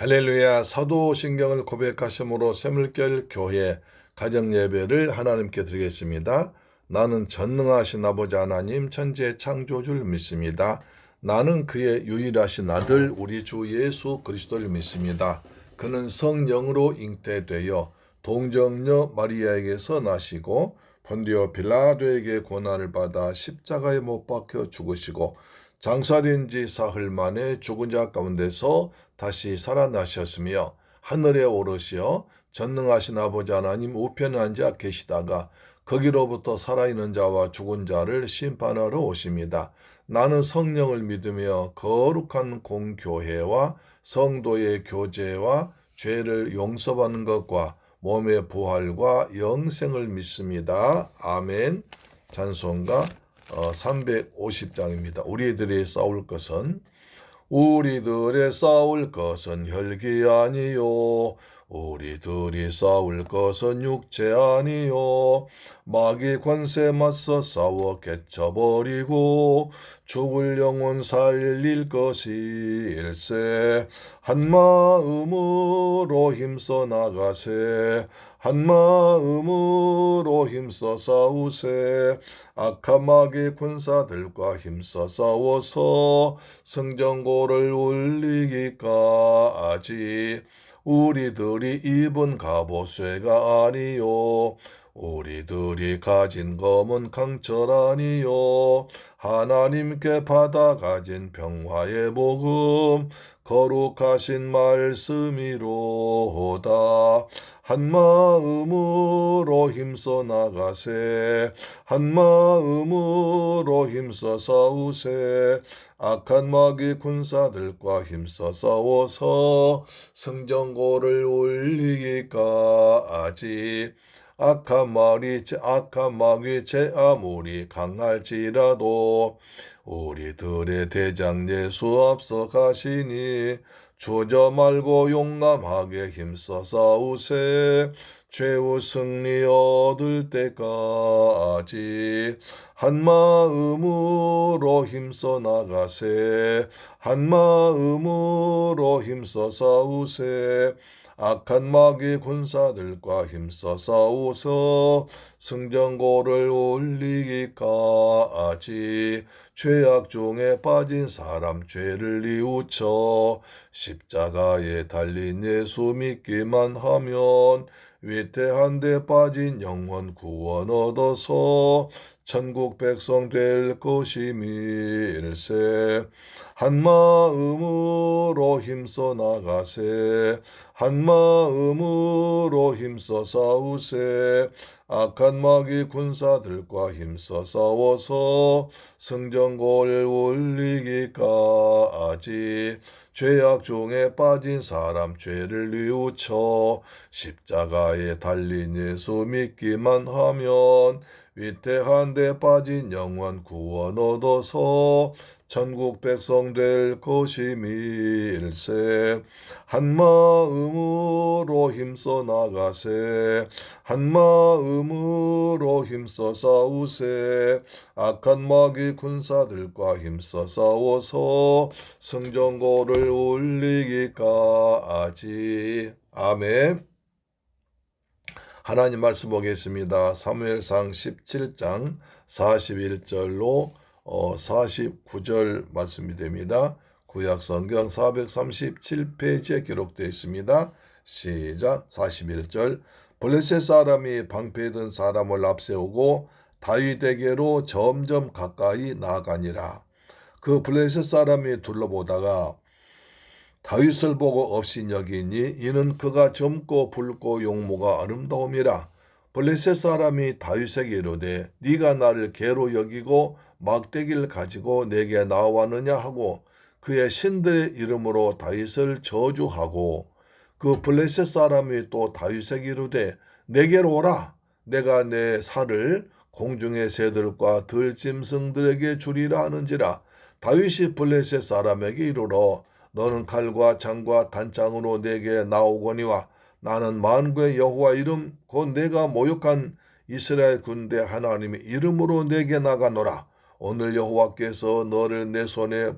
할렐루야. 사도신경을 고백하심으로 샘물결 교회 가정예배를 하나님께 드리겠습니다. 나는 전능하신 아버지 하나님 천지의 창조주를 믿습니다. 나는 그의 유일하신 아들 우리 주 예수 그리스도를 믿습니다. 그는 성령으로 잉태되어 동정녀 마리아에게서 나시고 본디오 빌라도에게 고난을 받아 십자가에 못 박혀 죽으시고 장사된 지 사흘 만에 죽은 자 가운데서 다시 살아나셨으며 하늘에 오르시어 전능하신 아버지 하나님 우편에 앉아 계시다가 거기로부터 살아있는 자와 죽은 자를 심판하러 오십니다. 나는 성령을 믿으며 거룩한 공교회와 성도의 교제와 죄를 용서받는 것과 몸의 부활과 영생을 믿습니다. 아멘. 찬송가 350장입니다. 우리들의 싸울 것은 혈기 아니요 우리들이 싸울 것은 육체 아니요 마귀 권세 맞서 싸워 깨쳐버리고 죽을 영혼 살릴 것일세. 한마음으로 힘써 나가세. 한마음으로 힘써 싸우세. 악한 마귀 군사들과 힘써 싸워서 성전고를 울리기까지. 우리들이 입은 갑옷쇠가 아니요 우리들이 가진 검은 강철 아니요 하나님께 받아 가진 평화의 복음 거룩하신 말씀이로다. 한마음으로 힘써 나가세. 한마음으로 힘써 싸우세. 악한 마귀 군사들과 힘써 싸워서 성전고를 울리기까지. 악한 마귀 제 아무리 강할지라도 우리들의 대장 예수 앞서 가시니 주저 말고 용감하게 힘써 싸우세. 최후 승리 얻을 때까지. 한마음으로 힘써 나가세. 한마음으로 힘써 싸우세. 악한 마귀 군사들과 힘써 싸워서 승전고를 올리기까지. 죄악 중에 빠진 사람 죄를 뉘우쳐 십자가에 달린 예수 믿기만 하면 위태한 데 빠진 영혼 구원 얻어서 천국 백성 될 것임일세. 한마음으로 힘써 나가세. 한마음으로 힘써 싸우세. 악한 마귀 군사들과 힘써 싸워서 성전고를 울리기까지. 죄악 중에 빠진 사람 죄를 뉘우쳐 십자가에 달린 예수 믿기만 하면 위태한 데 빠진 영혼 구원 얻어서 천국 백성 될 것임일세. 한마음으로 힘써 나가세. 한마음으로 힘써 싸우세. 악한 마귀 군사들과 힘써 싸워서 성전고를 울리기까지. 아멘. 하나님 말씀 보겠습니다. 사무엘상 17장 41절로 49절 말씀이 됩니다. 구약성경 437페이지에 기록되어 있습니다. 시작. 41절. 블레셋 사람이 방패든 사람을 앞세우고 다윗에게로 점점 가까이 나아가니라. 그 블레셋 사람이 둘러보다가 다윗을 보고 업신여기니 이는 그가 젊고 붉고 용모가 아름다움이라. 블레셋 사람이 다윗에게 이르되 네가 나를 개로 여기고 막대기를 가지고 내게 나왔느냐 하고 그의 신들의 이름으로 다윗을 저주하고, 그 블레셋 사람이 또 다윗에게 이르되 내게로 오라. 내가 내 살을 공중의 새들과 들짐승들에게 주리라 하는지라. 다윗이 블레셋 사람에게 이르러 너는 칼과 창과 단창으로 내게 나오거니와 나는 만군의 여호와 이름 곧 내가 모욕한 이스라엘 군대 하나님의 이름으로 내게 나가노라. 오늘 여호와께서 너를 내 손에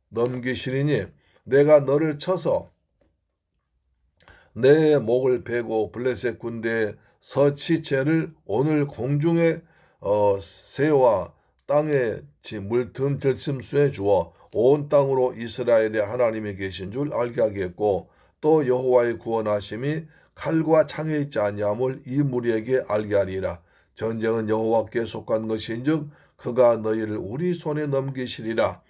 넘기시리니 내가 너를 쳐서 내 목을 베고 블레셋 군대의 서치체를 오늘 공중의 새와 땅의 물틈 들짐승에 주어 온 땅으로 이스라엘의 하나님이 계신 줄 알게 하겠고 또 여호와의 구원하심이 칼과 창에 있지 아니함을 이 무리에게 알게 하리라. 전쟁은 여호와께 속한 것인즉 그가 너희를 우리 손에 넘기시리라.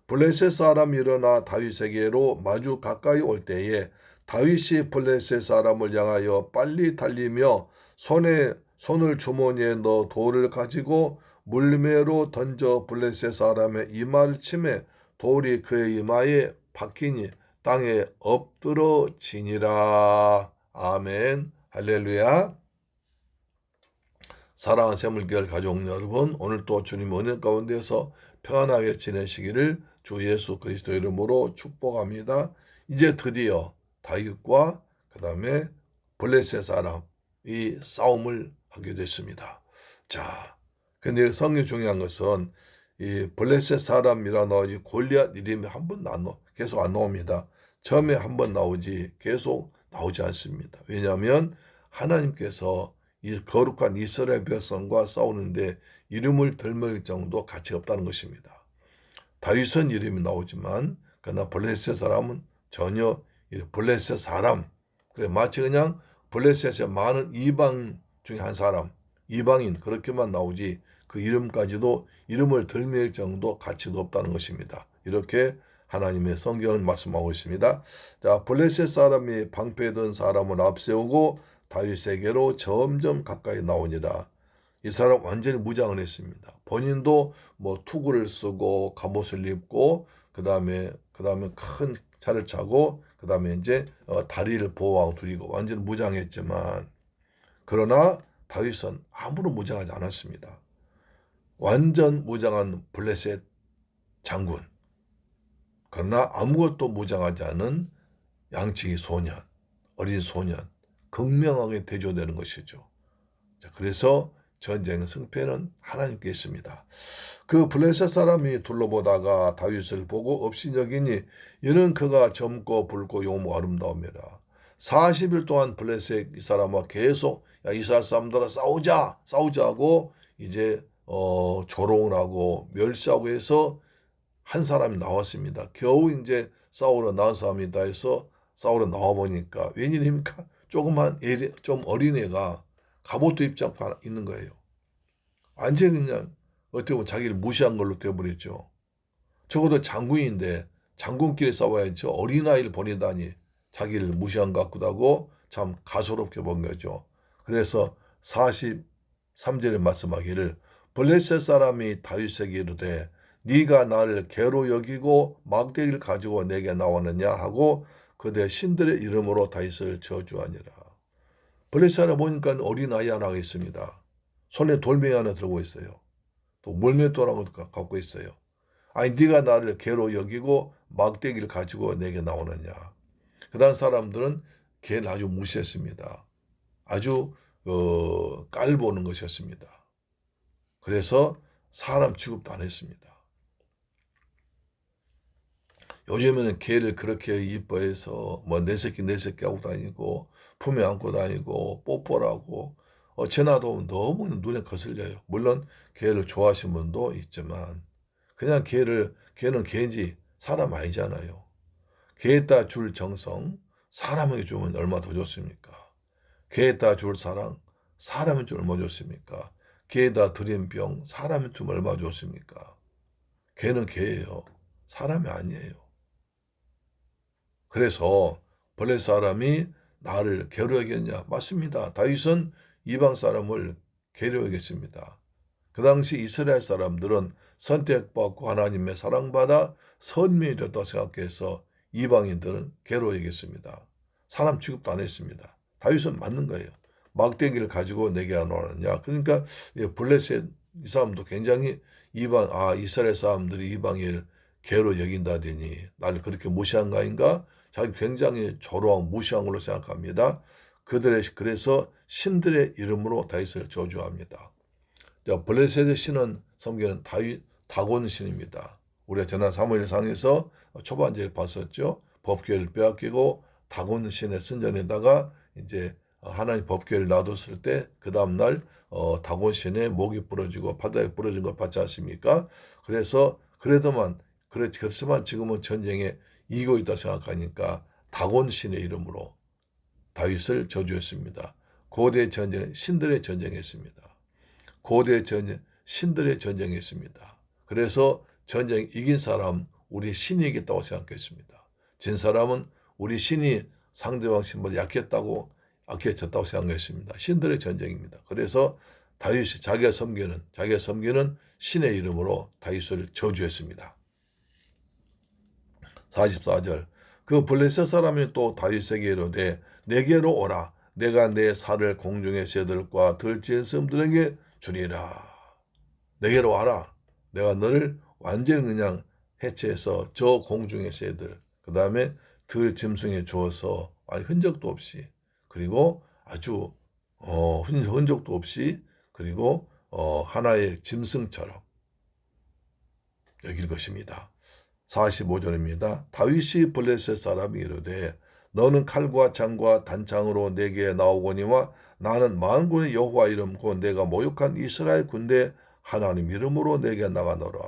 블레셋 사람이 일어나 다윗에게로 마주 가까이 올 때에 다윗이 블레셋 사람을 향하여 빨리 달리며 손을 주머니에 넣어 돌을 가지고 물매로 던져 블레셋 사람의 이마를 치매 돌이 그의 이마에 박히니 땅에 엎드러지니라. 아멘. 할렐루야. 사랑하는 새물교회 가족 여러분, 오늘도 주님 은혜 가운데서 평안하게 지내시기를 주 예수 그리스도 이름으로 축복합니다. 이제 드디어 다윗과 그 다음에 블레셋 사람 이 싸움을 하게 됐습니다. 자, 근데 성경 중요한 것은 이 블레셋 사람이라는 이 골리앗 이름이 한 번도 계속 안 나옵니다. 처음에 한 번 나오지 계속 나오지 않습니다. 왜냐하면 하나님께서 이 거룩한 이스라엘 백성과 싸우는데 이름을 들먹일 정도 가치가 없다는 것입니다. 다윗은 이름이 나오지만 그러나 블레셋 사람은 전혀 블레셋 사람 그래 마치 그냥 블레셋의 많은 이방 중에 한 사람 이방인 그렇게만 나오지 그 이름까지도 이름을 들먹일 정도 가치도 없다는 것입니다. 이렇게 하나님의 성경은 말씀하고 있습니다. 자, 블레셋 사람이 방패든 사람을 앞세우고 다윗에게로 점점 가까이 나오니라. 이 사람 완전히 무장을 했습니다. 본인도 뭐 투구를 쓰고 갑옷을 입고 그 다음에 큰 차를 차고 그 다음에 이제 다리를 보호하고 두리고 완전 무장했지만 그러나 다윗은 아무런 무장하지 않았습니다. 완전 무장한 블레셋 장군. 그러나 아무것도 무장하지 않은 양치기 소년, 어린 소년, 극명하게 대조되는 것이죠. 자, 그래서 전쟁의 승패는 하나님께 있습니다. 그 블레셋 사람이 둘러보다가 다윗을 보고 업신여기니 이는 그가 젊고 붉고 용모 아름다움이라. 40일 동안 블레셋 이 사람과 계속 야 이스라엘 사람들아 싸우자 하고 이제 조롱을 하고 멸시하고 해서 한 사람이 나왔습니다. 겨우 이제 싸우러 나온 사람이다 해서 싸우러 나와보니까 웬일입니까? 조그만 좀 어린애가 갑옷도 입지 않고 있는 거예요. 완전히 그냥 어떻게 보면 자기를 무시한 걸로 되어버렸죠. 적어도 장군인데 장군끼리 싸워야지 어린아이를 보내다니 자기를 무시한 것 같기도 하고 참 가소롭게 본 거죠. 그래서 43절에 말씀하기를 블레셋 사람이 다윗에게 이르되 네가 나를 개로 여기고 막대기를 가지고 내게 나왔느냐 하고 그대 신들의 이름으로 다윗을 저주하니라. 블레셋 사람 보니까 어린아이 하나가 있습니다. 손에 돌멩이 하나 들고 있어요. 또 물맷돌하고 갖고 있어요. 아니 네가 나를 개로 여기고 막대기를 가지고 내게 나오느냐. 그 다음 사람들은 걔를 아주 무시했습니다. 아주 깔보는 것이었습니다. 그래서 사람 취급도 안 했습니다. 요즘에는 개를 그렇게 이뻐해서 뭐 내 새끼 하고 다니고 품에 안고 다니고 뽀뽀를 하고 전화도 너무 눈에 거슬려요. 물론 개를 좋아하시는 분도 있지만 그냥 개는 개인지 사람 아니잖아요. 개에다 줄 정성 사람에게 주면 얼마 더 좋습니까? 개에다 줄 사랑 사람에게 주면 얼마 좋습니까? 개에다 드린 병 사람에게 주면 얼마 좋습니까? 개는 개예요. 사람이 아니에요. 그래서 블레셋 사람이 나를 개로 여겼냐? 맞습니다. 다윗은 이방 사람을 개로 여겼습니다. 그 당시 이스라엘 사람들은 선택받고 하나님의 사랑받아 선민이 됐다고 생각해서 이방인들은 개로 여겼습니다. 사람 취급도 안 했습니다. 다윗은 맞는 거예요. 막대기를 가지고 내게 안 오느냐. 그러니까 블레셋 이 사람도 굉장히 이스라엘 사람들이 이방인을 개로 여긴다더니 나를 그렇게 무시한 거 아닌가? 자기 굉장히 조롱하고 무시한 걸로 생각합니다. 그래서 신들의 이름으로 다윗을 저주합니다. 블레셋의 신은 성경에는 다곤 신입니다. 우리가 지난 사무엘상에서 초반절에 봤었죠. 법궤를 빼앗기고 다곤 신의 선전에다가 이제 하나님 법궤를 놔뒀을 때 그 다음날 다곤 신의 목이 부러지고 바닥에 부러진 걸 봤지 않습니까? 그래서 그렇지만 지금은 전쟁에 이기고 있다 생각하니까 다곤 신의 이름으로 다윗을 저주했습니다. 고대 전쟁, 신들의 전쟁했습니다. 고대 전쟁, 신들의 전쟁했습니다. 그래서 전쟁 이긴 사람 우리 신이 이겼다고 생각했습니다. 진 사람은 우리 신이 상대방 신보다 약해졌다고 생각했습니다. 신들의 전쟁입니다. 그래서 다윗이 자기가 섬기는 신의 이름으로 다윗을 저주했습니다. 44절 그 블레셋 사람이 또 다윗에게 이르되 내게로 오라 내가 내 살을 공중의 새들과 들짐승들에게 주리라. 내게로 와라. 내가 너를 완전히 그냥 해체해서 저 공중의 새들 그 다음에 들짐승에 주어서 흔적도 없이 그리고 아주 흔적도 없이 그리고 하나의 짐승처럼 여길 것입니다. 45절입니다. 다윗이 블레셋 사람이 이르되 너는 칼과 창과 단창으로 내게 나오거니와 나는 만군의 여호와 이름 곧 내가 모욕한 이스라엘 군대 하나님 이름으로 내게 나가노라.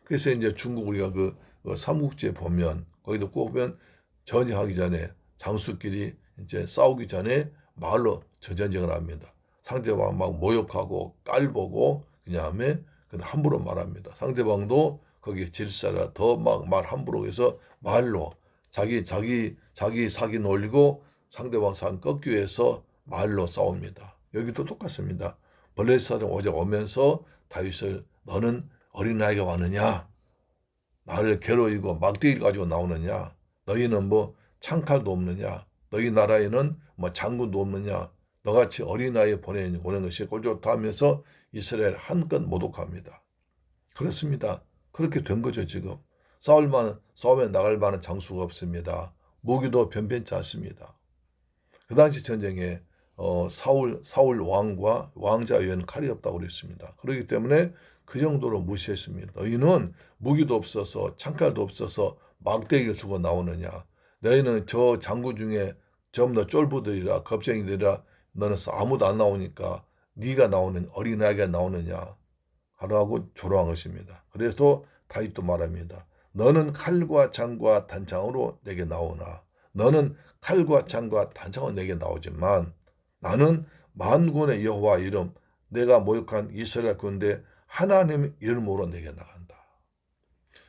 그래서 이제 중국 우리가 그 삼국지에 보면 거기도 꼭 보면 전쟁하기 전에 장수끼리 이제 싸우기 전에 말로 전쟁을 합니다. 상대방 막 모욕하고 깔보고 그다음에 함부로 말합니다. 상대방도 거기에 질사라 더 막 말 함부로 해서 말로 자기 사기 놀리고 상대방 상 꺾기 위해서 말로 싸웁니다. 여기도 똑같습니다. 블레셋은 어제 오면서 다윗을 너는 어린아이가 왔느냐? 나를 괴로이고 막대기를 가지고 나오느냐? 너희는 뭐 창칼도 없느냐? 너희 나라에는 뭐 장군도 없느냐? 너같이 어린아이 보내는 것이 꼴좋다 하면서 이스라엘 한껏 모독합니다. 그렇습니다. 그렇게 된 거죠 지금. 싸움에 나갈 만한 장수가 없습니다. 무기도 변변치 않습니다. 그 당시 전쟁에 사울 왕과 왕자 외에는 칼이 없다고 그랬습니다. 그렇기 때문에 그 정도로 무시했습니다. 너희는 무기도 없어서 창칼도 없어서 막대기를 두고 나오느냐. 너희는 저 장구 중에 전부 다 쫄부들이라 겁쟁이들이라 너는 아무도 안 나오니까 네가 나오는 어린아이가 나오느냐 하라고 조롱한 것입니다. 그래서 다윗도 말합니다. 너는 칼과 창과 단창으로 내게 나오나 너는 칼과 창과 단창으로 내게 나오지만 나는 만군의 여호와 이름 내가 모욕한 이스라엘 군대 하나님의 이름으로 내게 나간다.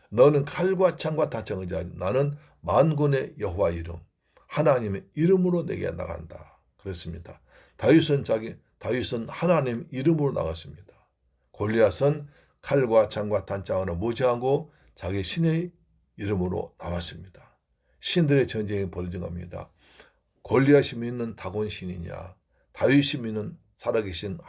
너는 칼과 창과 단창을 의지하지 나는 만군의 여호와 이름 하나님의 이름으로 내게 나간다. 그랬습니다. 다윗은 하나님 이름으로 나갔습니다. 골리앗은 칼과 창과 단창으로 무지하고 자기 신의 이름으로 나왔습니다. 신들의 전쟁이 벌어진 겁니다. 골리앗이 믿는 다곤 신이냐 다윗이 믿는 살아계신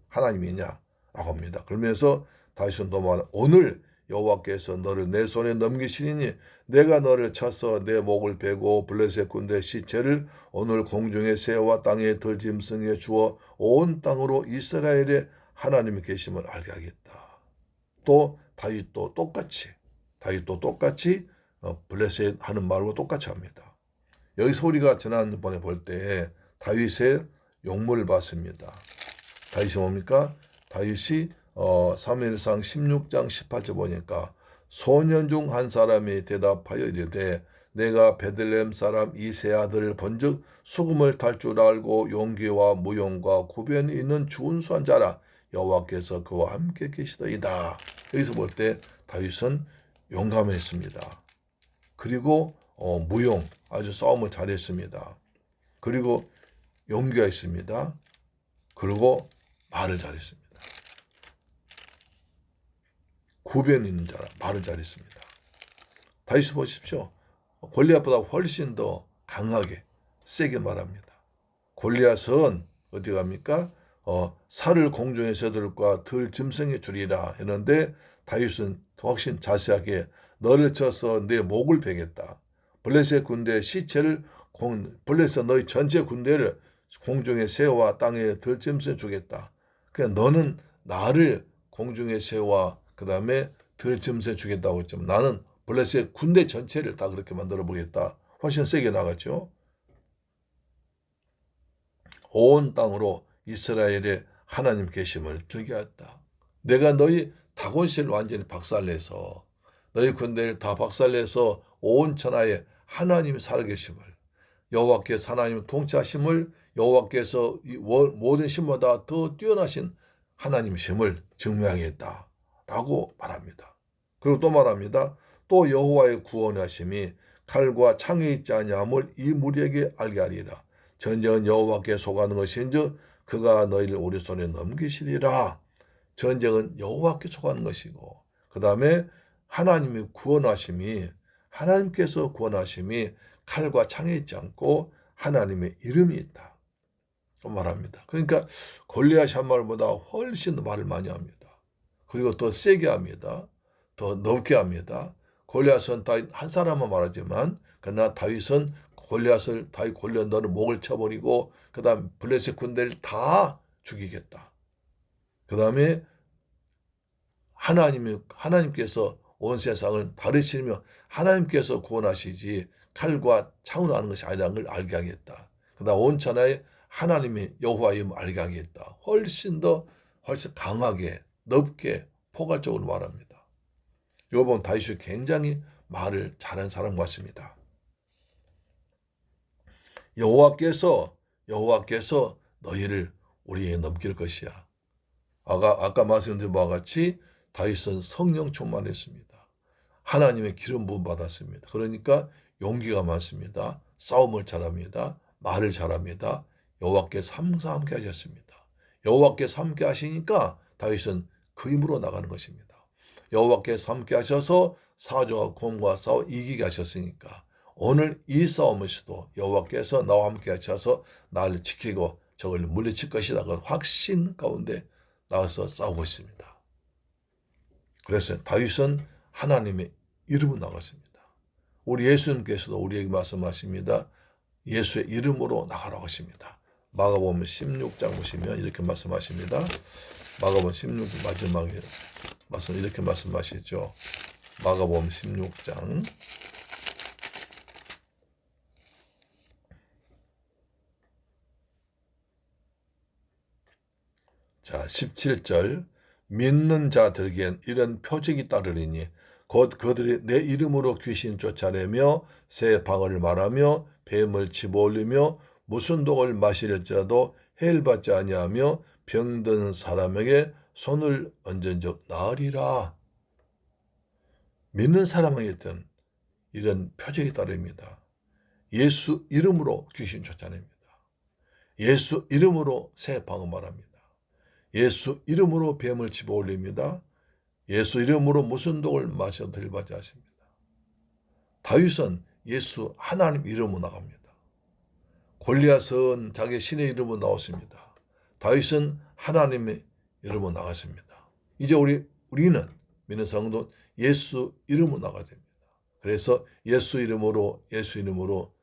하나님이냐 라고 합니다. 그러면서 다윗은 또 말하는 오늘 여호와께서 너를 내 손에 넘기시리니 내가 너를 쳐서 내 목을 베고 블레셋 군대 시체를 오늘 공중의 새와 땅의 들짐승에 주어 온 땅으로 이스라엘의 하나님이 계심을 알게 하겠다. 또 다윗도 똑같이 블레셋 하는 말과 똑같이 합니다. 여기서 우리가 지난번에 볼 때 다윗의 용모를 봤습니다. 다윗이 뭡니까? 다윗이 사무엘상 16장 18절 보니까 소년 중 한 사람이 대답하여 이르되 내가 베들레헴 사람 이세 아들을 본즉 수금을 탈 줄 알고 용기와 무용과 구변이 있는 준수한 자라 여호와께서 그와 함께 계시더이다. 여기서 볼 때 다윗은 용감했습니다. 그리고 무용 아주 싸움을 잘했습니다. 그리고 용기가 있습니다. 그리고 말을 잘했습니다. 구변 있는 자라 말을 잘했습니다. 다윗 보십시오. 골리앗보다 훨씬 더 강하게 세게 말합니다. 골리앗은 어디 갑니까? 살을 공중의 새들과 들 짐승에 주리라 했는데 다윗은 훨씬 자세하게 너를 쳐서 내 목을 베겠다. 블레셋 군대의 시체를 블레셋 너희 전체 군대를 공중의 새와 땅의 들짐승에 주겠다. 그냥 너는 나를 공중의 새와 그 다음에 들짐승 주겠다고 했지만 나는 블레셋 군대 전체를 다 그렇게 만들어 보겠다. 훨씬 세게 나갔죠. 온 땅으로 이스라엘의 하나님 계심을 들게 하였다. 내가 너희 다곤실을 완전히 박살내서 너희 군대를 다 박살내서 온 천하에 하나님이 살아계심을, 여호와께서 하나님의 통치하심을, 여호와께서 모든 신보다 더 뛰어나신 하나님이심을 증명하겠다 라고 말합니다. 그리고 또 말합니다. 또 여호와의 구원하심이 칼과 창에 있지 아니함을 이 무리에게 알게 하리라. 전쟁은 여호와께 속하는 것인즉 그가 너희를 우리 손에 넘기시리라. 전쟁은 여호와께 속하는 것이고, 그 다음에 하나님께서 구원하심이 칼과 창에 있지 않고 하나님의 이름이 있다 말합니다. 그러니까 골리앗이 한 말보다 훨씬 더 말을 많이 합니다. 그리고 더 세게 합니다. 더 넓게 합니다. 골리앗은 다윗 한 사람만 말하지만, 그러나 다윗은 골리앗 너는 목을 쳐버리고 그 다음 블레셋 군대를 다 죽이겠다. 그 다음에 하나님께서 온 세상을 다루시며 하나님께서 구원하시지 칼과 창으로 하는 것이 아니라는 걸 알게 하겠다. 그 다음 온 천하에 하나님의 여호와의 이름을 알게 하겠다. 훨씬 강하게 넓게 포괄적으로 말합니다. 이거 보면 다윗이 굉장히 말을 잘하는 사람 같습니다. 여호와께서 너희를 우리에게 넘길 것이야. 아까 말씀드린 바와 같이 다윗은 성령 충만했습니다. 하나님의 기름 부음 받았습니다. 그러니까 용기가 많습니다. 싸움을 잘합니다. 말을 잘합니다. 여호와께서 항상 함께 하셨습니다. 여호와께서 함께 하시니까 다윗은 그 힘으로 나가는 것입니다. 여호와께서 함께 하셔서 사조와 곰과 싸워 이기게 하셨으니까 오늘 이 싸움에서도 여호와께서 나와 함께 하셔서 나를 지키고 적을 물리칠 것이다. 그 확신 가운데 나와서 싸우고 있습니다. 그래서 다윗은 하나님의 이름으로 나갔습니다. 우리 예수님께서도 우리에게 말씀하십니다. 예수의 이름으로 나가라고 하십니다. 마가복음 16장 보시면 이렇게 말씀하십니다. 마가복음 16 마지막에 이렇게 말씀하시죠. 마가복음 16장 자 17절 믿는 자들에겐 이런 표적이 따르리니 곧 그들이 내 이름으로 귀신 쫓아내며 새 방언을 말하며 뱀을 집어올리며 무슨 독을 마실지라도 해를 받지 아니하며 병든 사람에게 손을 얹은 적 나으리라. 믿는 사람에게는 이런 표적이 따릅니다. 예수 이름으로 귀신 쫓아냅니다. 예수 이름으로 새 방언 말합니다. 예수 이름으로 뱀을 집어올립니다. 예수 이름으로 무슨 독을 마셔도 해를 받지 않습니다. 다윗은 예수 하나님 이름으로 나갑니다. 골리앗은 자기 신의 이름으로 나왔습니다. 다윗은 하나님의 이름으로 나갔습니다. 이제 우리는 믿는 성도 예수 이름으로 나가야 됩니다. 그래서 예수 이름으로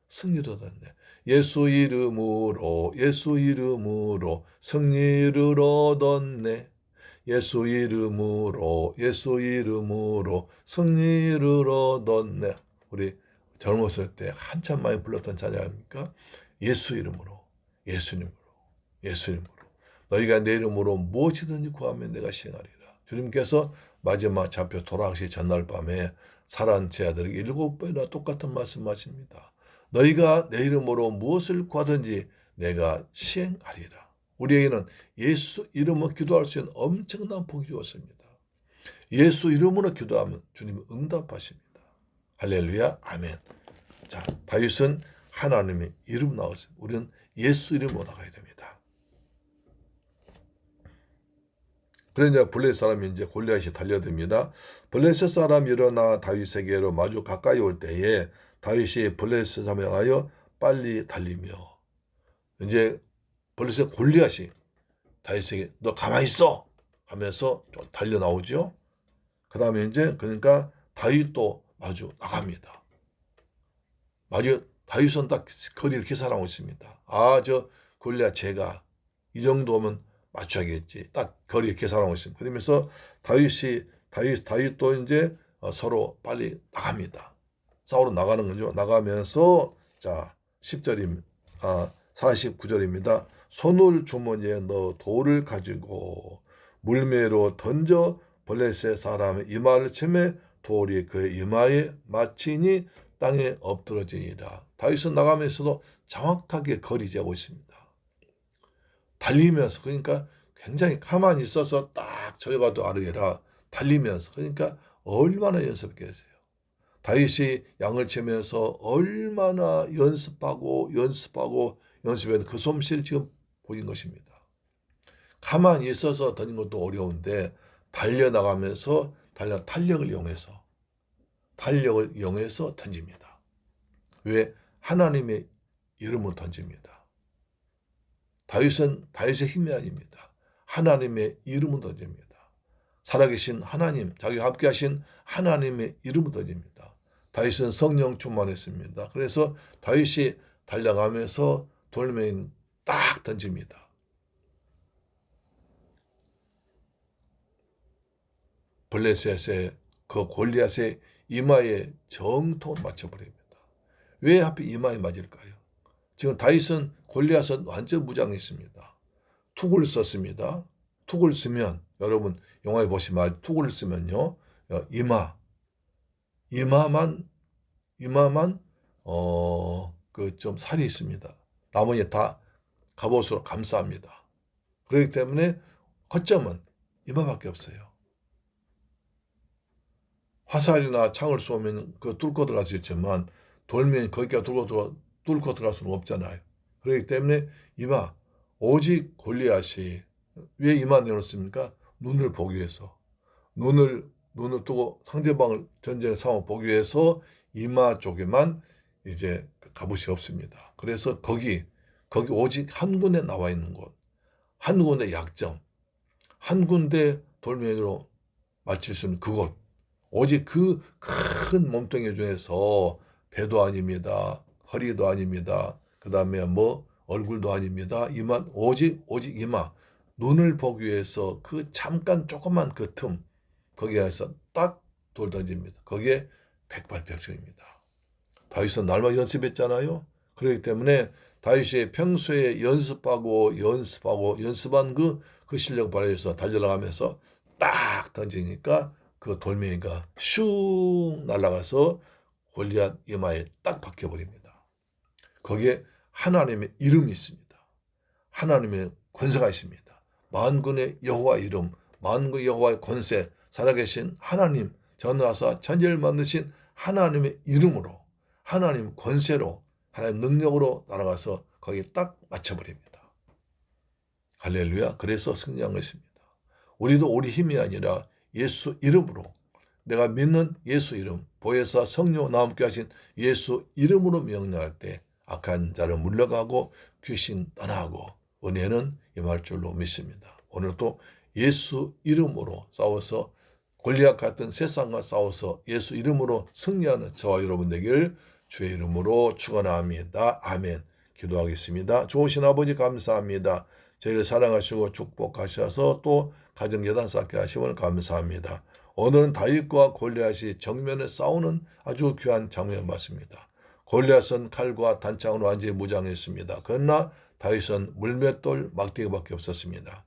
승리를 얻었네. 예수 이름으로 승리를 얻었네. 예수 이름으로 승리를 얻었네. 우리 젊었을 때 한참 많이 불렀던 찬양 아닙니까? 예수 이름으로 너희가 내 이름으로 무엇이든지 구하면 내가 시행하리라. 주님께서 마지막 좌표 돌아가시 전날 밤에 살아난 제 아들에게 7번이나 똑같은 말씀하십니다. 너희가 내 이름으로 무엇을 구하든지 내가 시행하리라. 우리에게는 예수 이름으로 기도할 수 있는 엄청난 복이 주었습니다. 예수 이름으로 기도하면 주님은 응답하십니다. 할렐루야, 아멘. 자, 다윗은 하나님의 이름 나왔습니다. 우리는 예수 이름으로 나가야 됩니다. 그러자 블레셋 사람이 이제 골리앗이 달려듭니다. 블레셋 사람이 일어나 다윗에게로 마주 가까이 올 때에 다윗이 블레셋 사람에 향하여 빨리 달리며, 이제 블레셋 골리앗이 다윗에게 너 가만히 있어 하면서 좀 달려 나오죠. 그 다음에 이제 그러니까 다윗도 마주 나갑니다. 다윗은 딱 거리를 계산하고 있습니다. 저 골리앗 제가 이 정도면 맞춰야겠지. 딱 거리에 계산하고 있습니다. 그러면서 다윗이 다윗도 이제 서로 빨리 나갑니다. 싸우러 나가는 거죠. 나가면서 자 10절입니다. 49절입니다. 손을 주머니에 넣어 돌을 가지고 물매로 던져 블레셋 사람의 이마를 치매 돌이 그의 이마에 맞히니 땅에 엎드러지니라. 다윗은 나가면서도 정확하게 거리 재고 있습니다. 달리면서, 그러니까 굉장히 가만히 있어서 딱 저희가도 아르게라 달리면서, 그러니까 얼마나 연습했겠어요. 다윗이 양을 치면서 얼마나 연습해서 그 솜씨를 지금 보인 것입니다. 가만히 있어서 던진 것도 어려운데 달려나가면서 탄력을 이용해서 던집니다. 왜? 하나님의 이름을 던집니다. 다윗은 다윗의 힘이 아닙니다. 하나님의 이름을 던집니다. 살아계신 하나님, 자기와 함께 하신 하나님의 이름을 던집니다. 다윗은 성령 충만했습니다. 그래서 다윗이 달려가면서 돌멩이 딱 던집니다. 블레셋의 그 골리앗의 이마에 정통 맞춰버립니다. 왜 하필 이마에 맞을까요? 지금 다윗은 골리앗은 완전 무장했습니다. 툭을 썼습니다. 툭을 쓰면 여러분 영화에 보시면 툭을 쓰면요 이마만 그 좀 살이 있습니다. 나머지 다 갑옷으로 감쌉니다. 그렇기 때문에 허점은 이마밖에 없어요. 화살이나 창을 쏘면 그 뚫고 들어갈 수 있지만 돌멩이 거기까지 뚫고 들어갈 수는 없잖아요. 그렇기 때문에 오직 골리앗이 왜 이마 내놓습니까? 눈을 보기 위해서. 눈을 뜨고 상대방을 전쟁의 상황을 보기 위해서 이마 쪽에만 이제 갑옷이 없습니다. 그래서 거기 오직 한 군데 나와 있는 곳, 한 군데 약점, 한 군데 돌멩이로 맞출 수 있는 그곳, 오직 그 큰 몸뚱이 중에서 배도 아닙니다. 허리도 아닙니다. 그 다음에 얼굴도 아닙니다. 오직 이마. 눈을 보기 위해서 그 잠깐 조그만 그 틈, 거기에서 딱 돌 던집니다. 거기에 백발백중입니다. 다윗은 날마다 연습했잖아요. 그렇기 때문에 다윗이 평소에 연습한 그 실력 발휘해서 달려나가면서 딱 던지니까 그 돌멩이가 슝 날아가서 골리앗 이마에 딱 박혀버립니다. 거기에 하나님의 이름이 있습니다. 하나님의 권세가 있습니다. 만군의 여호와 이름, 만군의 여호와의 권세, 살아계신 하나님, 전하사 천지를 만드신 하나님의 이름으로, 하나님 권세로, 하나님 능력으로 날아가서 거기에 딱 맞춰버립니다. 할렐루야. 그래서 승리한 것입니다. 우리도 우리 힘이 아니라 예수 이름으로, 내가 믿는 예수 이름, 보혜사 성령 나와 함께 하신 예수 이름으로 명령할 때 악한 자를 물러가고 귀신 떠나고 은혜는 임할 줄로 믿습니다. 오늘도 예수 이름으로 싸워서 골리앗 같은 세상과 싸워서 예수 이름으로 승리하는 저와 여러분 되기를 주의 이름으로 축원합니다. 아멘. 기도하겠습니다. 좋으신 아버지 감사합니다. 저희를 사랑하시고 축복하셔서 또 가정 예단 쌓게 하시면 감사합니다. 오늘은 다윗과 골리앗이 정면에 싸우는 아주 귀한 장면 맞습니다. 골리앗은 칼과 단창으로 완전히 무장했습니다. 그러나 다윗은 물맷돌 막대기밖에 없었습니다.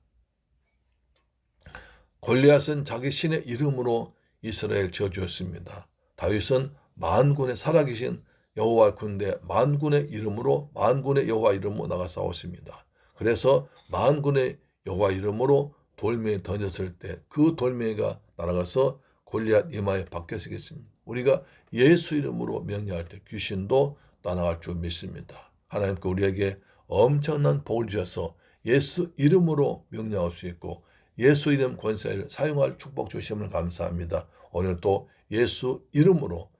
골리앗은 자기 신의 이름으로 이스라엘 지어주었습니다. 다윗은 만군의 살아계신 여호와 군대 만군의 이름으로 만군의 여호와 이름으로 나가 싸웠습니다. 그래서 만군의 여호와 이름으로 돌멩이 던졌을 때 그 돌멩이가 날아가서 골리앗 이마에 박혀서겠습니다. 우리가 예수 이름으로 명령할 때 귀신도 떠나갈 줄 믿습니다. 하나님께 우리에게 엄청난 복을 주셔서 예수 이름으로 명령할 수 있고 예수 이름 권세를 사용할 축복 주심을 감사합니다. 오늘 또 예수 이름으로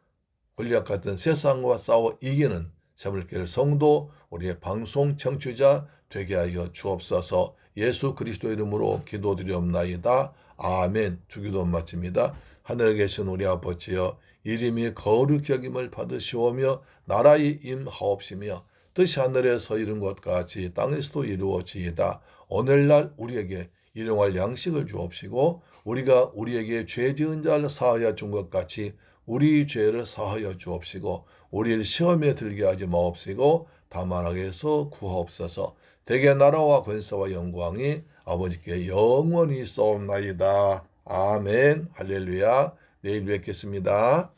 골리앗 같은 세상과 싸워 이기는 새물길 성도 우리의 방송 청취자 되게 하여 주옵소서. 예수 그리스도 이름으로 기도드리옵나이다. 아멘. 주기도 마칩니다. 하늘에 계신 우리 아버지여 이름이 거룩히 여김을 받으시오며 나라의 임하옵시며 뜻이 하늘에서 이룬 것 같이 땅에서도 이루어지이다. 오늘날 우리에게 일용할 양식을 주옵시고 우리가 우리에게 죄 지은 자를 사하여 준 것 같이 우리 죄를 사하여 주옵시고 우리를 시험에 들게 하지 마옵시고 다만 악에서 구하옵소서. 대개 나라와 권세와 영광이 아버지께 영원히 있사옵나이다. 아멘. 할렐루야. 내일 뵙겠습니다.